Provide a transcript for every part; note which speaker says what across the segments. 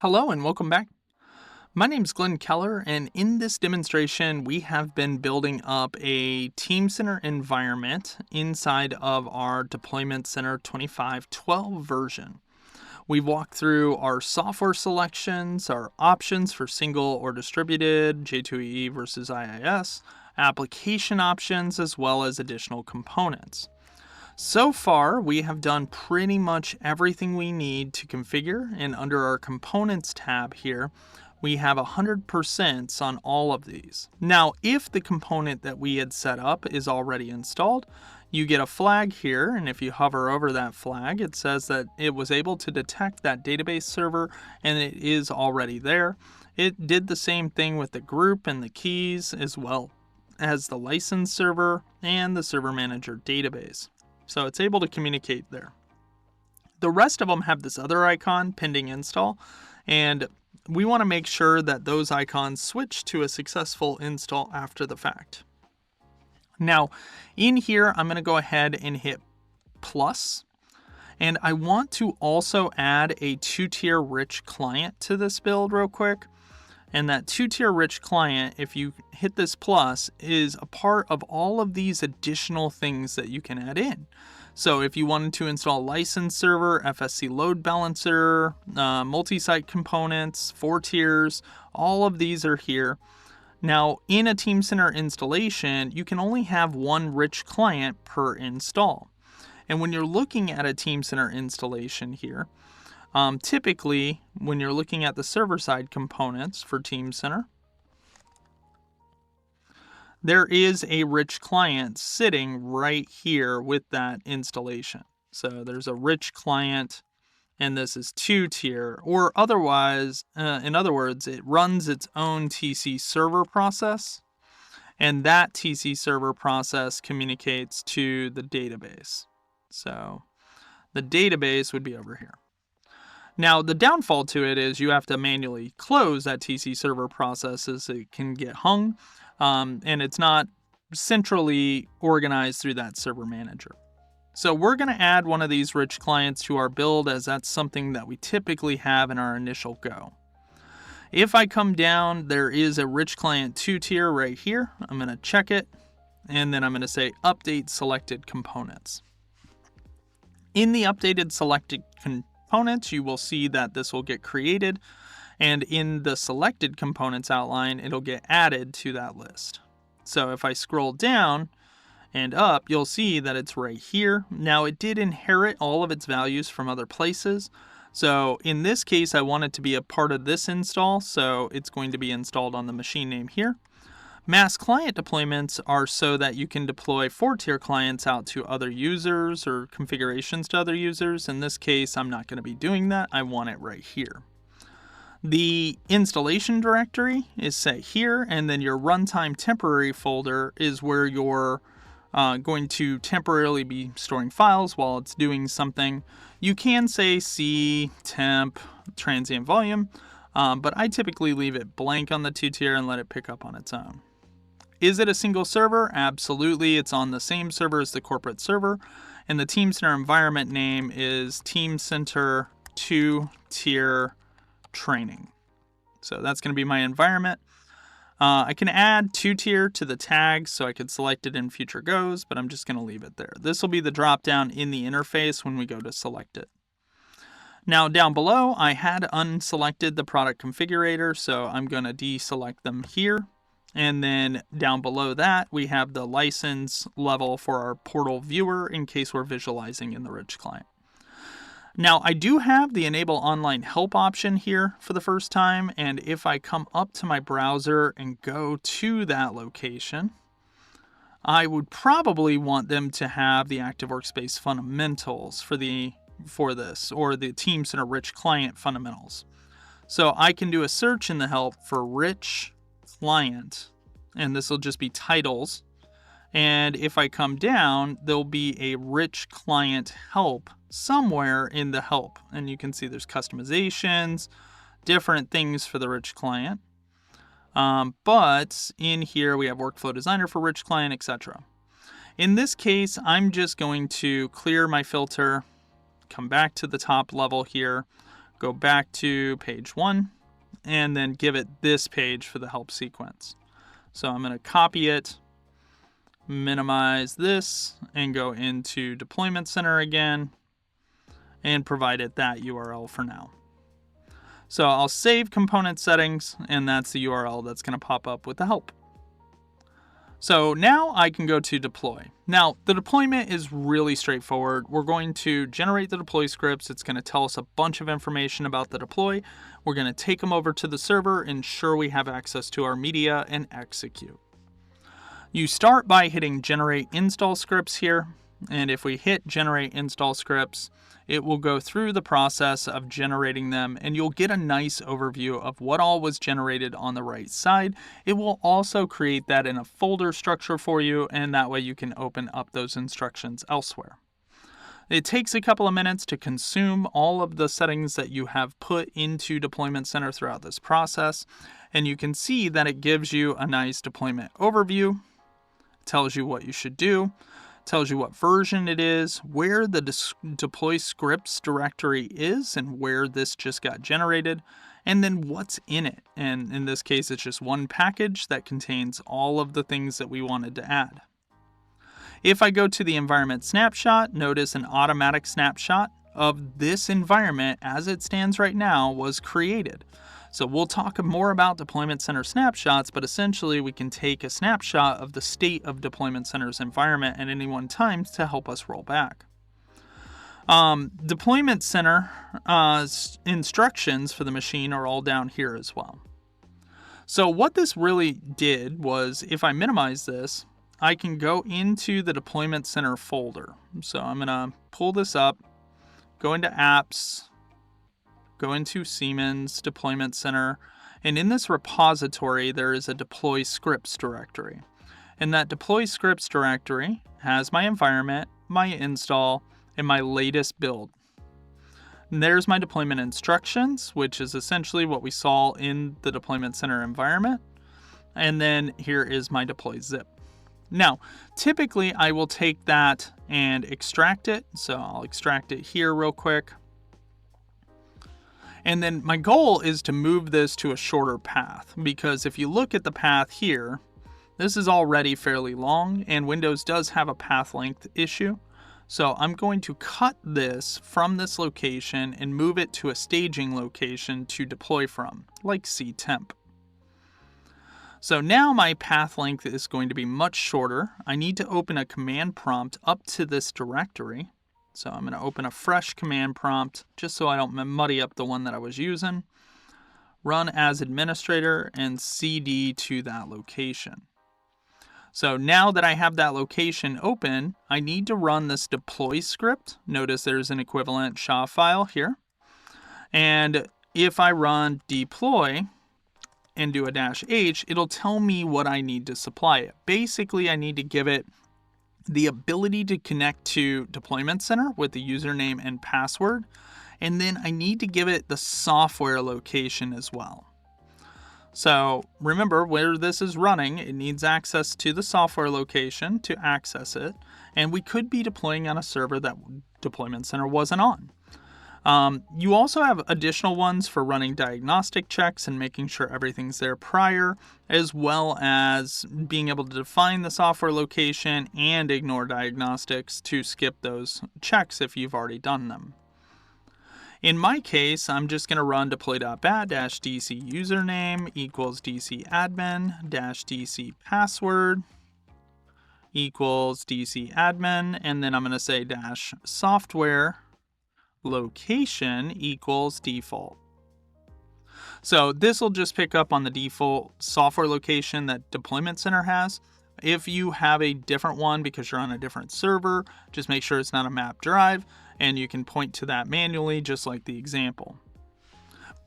Speaker 1: Hello and welcome back. My name is Glenn Keller, and in this demonstration, we have been building up a Teamcenter environment inside of our Deployment Center 2512 version. We've walked through our software selections, our options for single or distributed, J2EE versus IIS, application options, as well as additional components. So far, we have done pretty much everything we need to configure, and under our Components tab here, we have 100% on all of these. Now, if the component that we had set up is already installed, you get a flag here, and if you hover over that flag, it says that it was able to detect that database server, and it is already there. It did the same thing with the group and the keys, as well as the license server and the server manager database. So it's able to communicate there. The rest of them have this other icon, pending install, and we want to make sure that those icons switch to a successful install after the fact. Now, in here, I'm going to go ahead and hit plus, and I want to also add a two-tier rich client to this build real quick. And that two-tier rich client, if you hit this plus, is a part of all of these additional things that you can add in. So if you wanted to install license server, FSC load balancer, multi-site components, 4 tiers, all of these are here. Now, in a Teamcenter installation, you can only have one rich client per install. And when you're looking at a Teamcenter installation here, typically, when you're looking at the server-side components for Teamcenter, there is a rich client sitting right here with that installation. So there's a rich client, and this is 2-tier, or otherwise, in other words, it runs its own TC server process, and that TC server process communicates to the database. So the database would be over here. Now, the downfall to it is you have to manually close that TC server process as it can get hung, and it's not centrally organized through that server manager. So we're going to add one of these rich clients to our build, as that's something that we typically have in our initial go. If I come down, there is a rich client 2-tier right here. I'm going to check it, and then I'm going to say update selected components. In the updated selected components, you will see that this will get created, and in the selected components outline, it'll get added to that list. So if I scroll down and up, you'll see that it's right here. Now, it did inherit all of its values from other places. So in this case, I want it to be a part of this install, so it's going to be installed on the machine name here. Mass client deployments are so that you can deploy 4-tier clients out to other users or configurations to other users. In this case, I'm not going to be doing that. I want it right here. The installation directory is set here, and then your runtime temporary folder is where you're going to temporarily be storing files while it's doing something. You can say C, temp, transient volume, but I typically leave it blank on the 2-tier and let it pick up on its own. Is it a single server? Absolutely. It's on the same server as the corporate server, and the Teamcenter environment name is Teamcenter 2-tier training. So that's going to be my environment. I can add 2-tier to the tags, so I could select it in future goes, but I'm just going to leave it there. This will be the drop down in the interface when we go to select it. Now down below, I had unselected the product configurator, so I'm going to deselect them here. And then down below that, we have the license level for our portal viewer in case we're visualizing in the rich client. Now, I do have the enable online help option here for the first time, and if I come up to my browser and go to that location, I would probably want them to have the Active Workspace fundamentals for this, or the Teamcenter rich client fundamentals. So I can do a search in the help for rich client, and this will just be titles. And if I come down, there'll be a rich client help somewhere in the help. And you can see there's customizations, different things for the rich client. But in here, we have workflow designer for rich client, etc. In this case, I'm just going to clear my filter, come back to the top level here, go back to page 1, and then give it this page for the help sequence. So I'm going to copy it, minimize this, and go into Deployment Center again, and provide it that URL for now. So I'll save component settings, and that's the URL that's going to pop up with the help. So now I can go to deploy. Now, the deployment is really straightforward. We're going to generate the deploy scripts. It's going to tell us a bunch of information about the deploy. We're going to take them over to the server, ensure we have access to our media, and execute. You start by hitting generate install scripts here. And if we hit generate install scripts, it will go through the process of generating them, and you'll get a nice overview of what all was generated on the right side. It will also create that in a folder structure for you, and that way you can open up those instructions elsewhere. It takes a couple of minutes to consume all of the settings that you have put into Deployment Center throughout this process, and you can see that it gives you a nice deployment overview, tells you what you should do, tells you what version it is, where the deploy scripts directory is and where this just got generated, and then what's in it. And in this case, it's just one package that contains all of the things that we wanted to add. If I go to the environment snapshot, notice an automatic snapshot of this environment as it stands right now was created. So we'll talk more about Deployment Center snapshots, but essentially we can take a snapshot of the state of Deployment Center's environment at any one time to help us roll back. Deployment Center instructions for the machine are all down here as well. So what this really did was, if I minimize this, I can go into the Deployment Center folder. So I'm going to pull this up, go into Apps, go into Siemens Deployment Center, and in this repository there is a deploy scripts directory. And that deploy scripts directory has my environment, my install, and my latest build. And there's my deployment instructions, which is essentially what we saw in the Deployment Center environment. And then here is my deploy zip. Now, typically I will take that and extract it. So I'll extract it here real quick. And then my goal is to move this to a shorter path, because if you look at the path here, this is already fairly long and Windows does have a path length issue. So I'm going to cut this from this location and move it to a staging location to deploy from, like ctemp. So now my path length is going to be much shorter. I need to open a command prompt up to this directory. So I'm going to open a fresh command prompt just so I don't muddy up the one that I was using. Run as administrator and cd to that location. So now that I have that location open, I need to run this deploy script. Notice there's an equivalent SHA file here. And if I run deploy and do a -h, it'll tell me what I need to supply it. Basically, I need to give it the ability to connect to Deployment Center with the username and password, and then I need to give it the software location as well. So remember, where this is running, it needs access to the software location to access it, and we could be deploying on a server that Deployment Center wasn't on. You also have additional ones for running diagnostic checks and making sure everything's there prior, as well as being able to define the software location and ignore diagnostics to skip those checks if you've already done them. In my case, I'm just going to run deploy.bat-dc username equals dc admin -dc password equals dc admin, and then I'm going to say -software location equals default. So this will just pick up on the default software location that Deployment Center has. If you have a different one because you're on a different server, just make sure it's not a map drive, and you can point to that manually just like the example.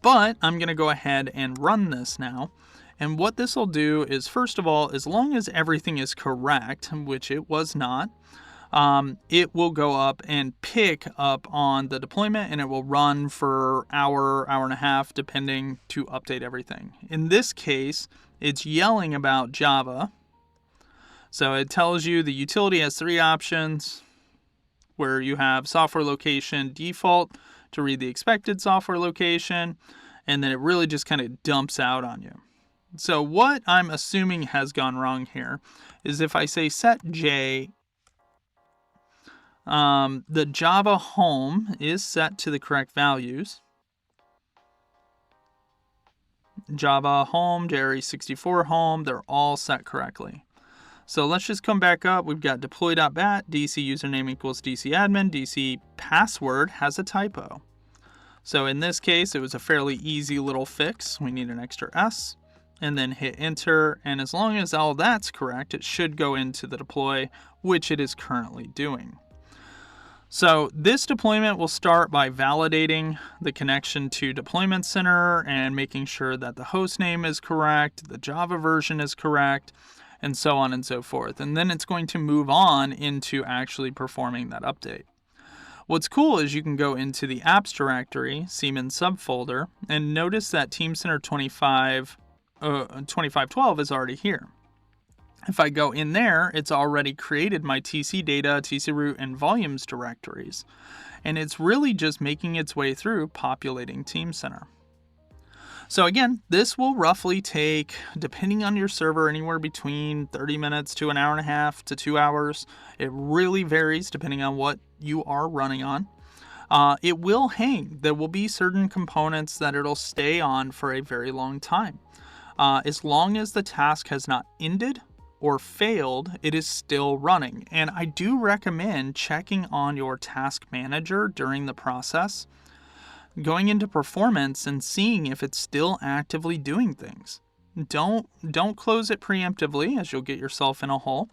Speaker 1: But I'm going to go ahead and run this now. And what this will do is, first of all, as long as everything is correct, which it was not, it will go up and pick up on the deployment, and it will run for hour and a half, depending, to update everything. In this case, it's yelling about Java. So it tells you the utility has 3 options, where you have software location default, to read the expected software location, and then it really just kind of dumps out on you. So what I'm assuming has gone wrong here is if I say set J, the Java home is set to the correct values. Java home, JRE64 home, they're all set correctly. So let's just come back up. We've got deploy.bat, DC username equals DC admin, DC password has a typo. So in this case, it was a fairly easy little fix. We need an extra S and then hit enter. And as long as all that's correct, it should go into the deploy, which it is currently doing. So this deployment will start by validating the connection to Deployment Center and making sure that the host name is correct, the Java version is correct, and so on and so forth. And then it's going to move on into actually performing that update. What's cool is you can go into the apps directory, Siemens subfolder, and notice that Teamcenter 2512 is already here. If I go in there, it's already created my TC data, TC root, and volumes directories. And it's really just making its way through populating Teamcenter. So again, this will roughly take, depending on your server, anywhere between 30 minutes to an hour and a half to 2 hours. It really varies depending on what you are running on. It will hang. There will be certain components that it'll stay on for a very long time. As long as the task has not ended or failed, it is still running. And I do recommend checking on your task manager during the process, going into performance and seeing if it's still actively doing things. Don't close it preemptively, as you'll get yourself in a hole.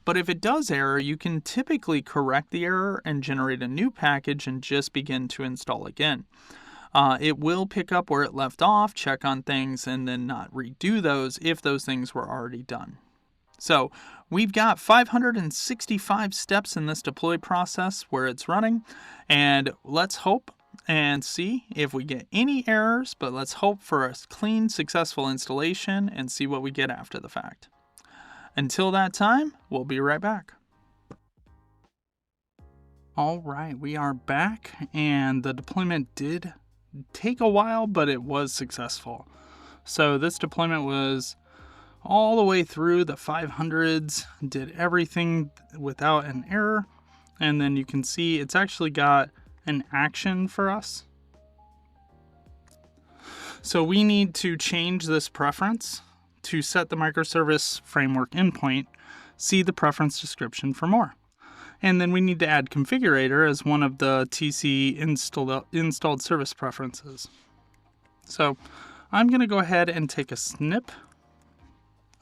Speaker 1: But if it does error, you can typically correct the error and generate a new package and just begin to install again. It will pick up where it left off, check on things, and then not redo those if those things were already done. So we've got 565 steps in this deploy process where it's running, and let's hope and see if we get any errors, but let's hope for a clean, successful installation and see what we get after the fact. Until that time, we'll be right back. All right, we are back, and the deployment did take a while, but it was successful. So this deployment was all the way through the 500s, did everything without an error, and then you can see it's actually got an action for us. So we need to change this preference to set the microservice framework endpoint, see the preference description for more. And then we need to add configurator as one of the TC installed service preferences. So I'm going to go ahead and take a snip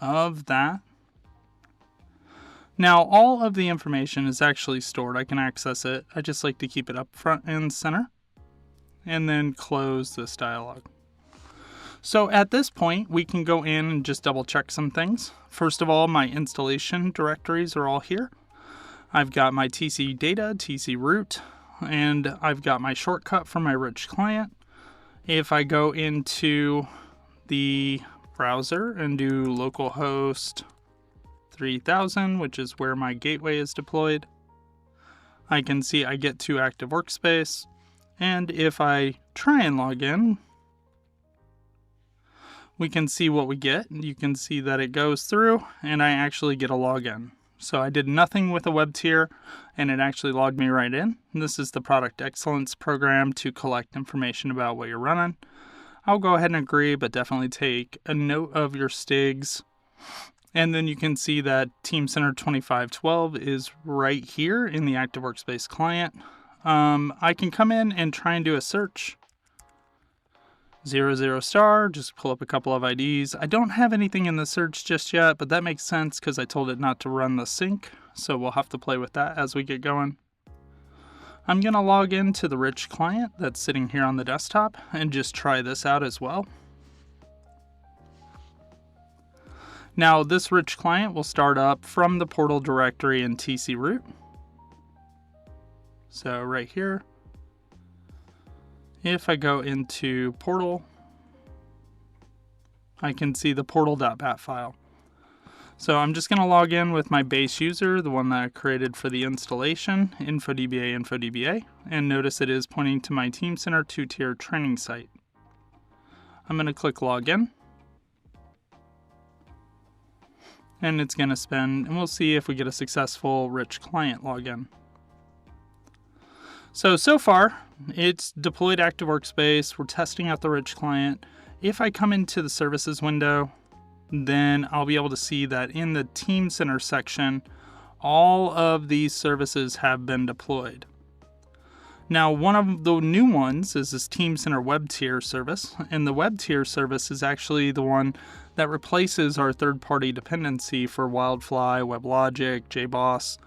Speaker 1: of that. Now all of the information is actually stored. I can access it. I just like to keep it up front and center, and then close this dialog. So at this point, we can go in and just double check some things. First of all, my installation directories are all here. I've got my TC data, TC root, and I've got my shortcut for my rich client. If I go into the browser and do localhost 3000, which is where my gateway is deployed, I can see I get to active workspace. And if I try and log in, we can see what we get. You can see that it goes through and I actually get a login. So I did nothing with a web tier and it actually logged me right in. And this is the Product Excellence program to collect information about what you're running. I'll go ahead and agree, but definitely take a note of your STIGs. And then you can see that Teamcenter 2512 is right here in the Active Workspace client. I can come in and try and do a search. 00*, just pull up a couple of IDs. I don't have anything in the search just yet, but that makes sense because I told it not to run the sync. So we'll have to play with that as we get going. I'm going to log into the rich client that's sitting here on the desktop and just try this out as well. Now this rich client will start up from the portal directory in TC root. So right here, if I go into portal, I can see the portal.bat file. So I'm just going to log in with my base user, the one that I created for the installation, infodba, and notice it is pointing to my Teamcenter 2-tier training site. I'm going to click login, and it's going to spin, and we'll see if we get a successful rich client login. So far, it's deployed Active Workspace. We're testing out the rich client. If I come into the services window, then I'll be able to see that in the Teamcenter section, all of these services have been deployed. Now, one of the new ones is this Teamcenter web tier service, and the web tier service is actually the one that replaces our third-party dependency for Wildfly, WebLogic, JBoss,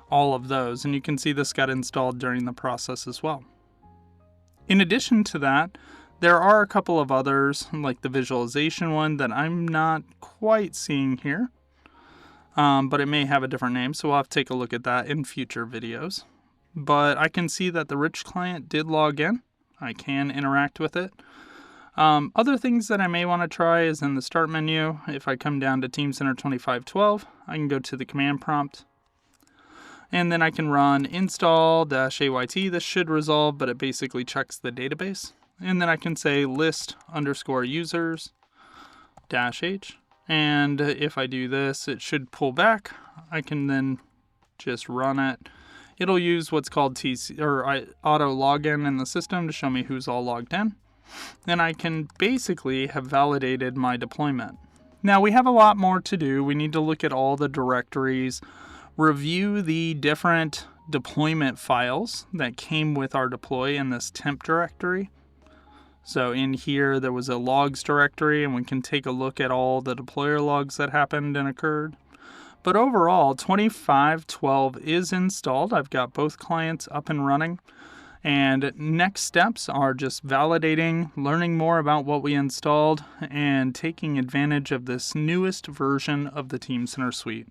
Speaker 1: all of those, and you can see this got installed during the process as well. In addition to that, there are a couple of others, like the visualization one, that I'm not quite seeing here, but it may have a different name, so we'll have to take a look at that in future videos. But I can see that the rich client did log in. I can interact with it. Other things that I may want to try is in the start menu. If I come down to Teamcenter 2512, I can go to the command prompt. And then I can run install-ayt. This should resolve, but it basically checks the database. And then I can say list_users-h. And if I do this, it should pull back. I can then just run it. It'll use what's called auto login in the system to show me who's all logged in. And I can basically have validated my deployment. Now we have a lot more to do. We need to look at all the directories, review the different deployment files that came with our deploy in this temp directory. So in here, there was a logs directory, and we can take a look at all the deployer logs that happened and occurred. But overall, 2512 is installed. I've got both clients up and running. And next steps are just validating, learning more about what we installed, and taking advantage of this newest version of the Teamcenter suite.